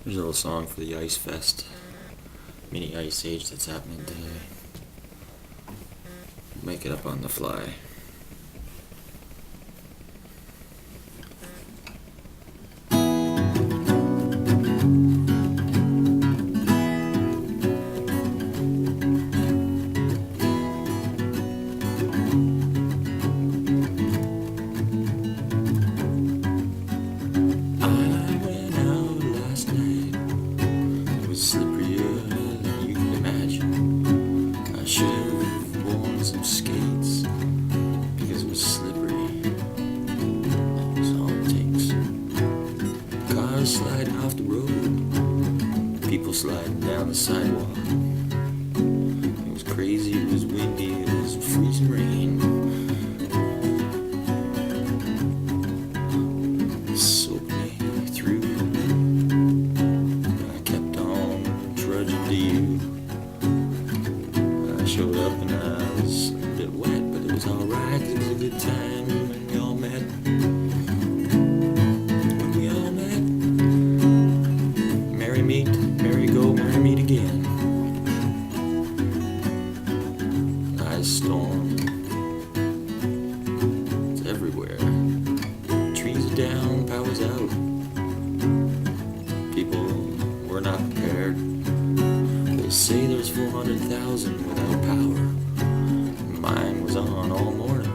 Here's a little song for the Ice Fest, mini ice age that's happening today. Make it up on the fly. Slipperier than you can imagine. I should have worn some skates because it was slippery. That was all it takes. Cars sliding off the road, people sliding down the sidewalk. It was crazy, it was windy, it was freezing rain. It soaked me through. To you. I showed up and I was a bit wet, but it was alright, it was a good time when we all met. When we all met. Merry meet, merry go, merry meet again. Ice storm. It's everywhere. Trees are down, power's out. People were not prepared. They say there's 400,000 without power. Mine was on all morning.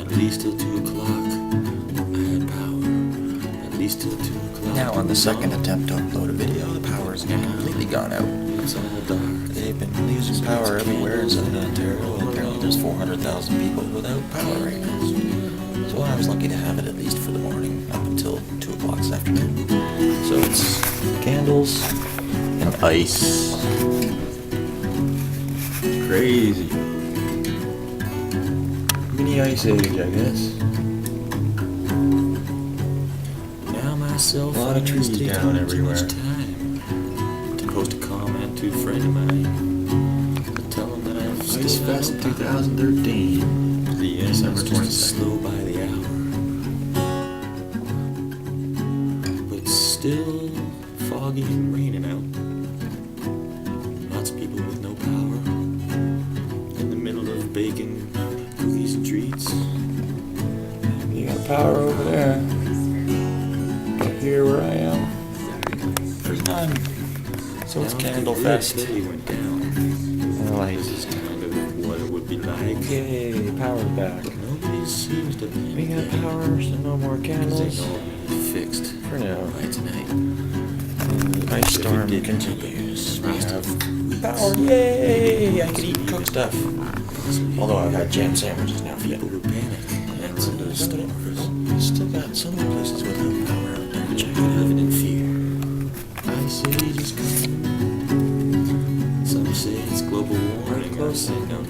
At least till 2 o'clock I had power. At least till 2 o'clock. Now on the second attempt to upload a video, the power's completely gone out. It's all dark. They've been losing power everywhere in Southern Ontario, and apparently there's 400,000 people without power right now. So I was lucky to have it at least for the morning, up until 2 o'clock this afternoon. So it's candles and ice. Crazy. Mini ice age, I guess. Now my cell phone A lot of trees takes down too everywhere. much time to post a comment to a friend of mine. To tell them that I've Ice still Fest got no power. 2013. The end December was just 22nd. slow by the hour. But it's still foggy and raining out. Lots of people with no power. In the middle of baking cookies and treats. You got power over there. But here where I am, there's none. So it's Now Candle the grid Fest. steadily went down. And like, This is kind of what it would be like. yay, power's back. Nobody seems to We got power, so no more because they candles. know it'll be fixed For now. by tonight. The ice storm If it didn't continues. We happen, have power. Yay! I can eat cooked stuff. Although I've had jam sandwiches now for People dinner. would panic and run to the stores. We still got some places without power. Which I could living in fear. Ice age is coming. Some say it's global warming. I say no.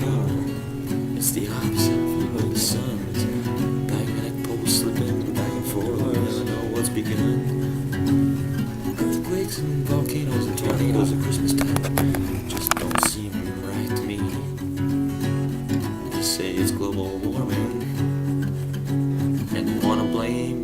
It's the opposite. The sun is magnetic poles slipping back and forth. We never know what's begun. Earthquakes and volcanoes and tornadoes at Christmas time just don't seem right to me. Just say it's global warming and wanna blame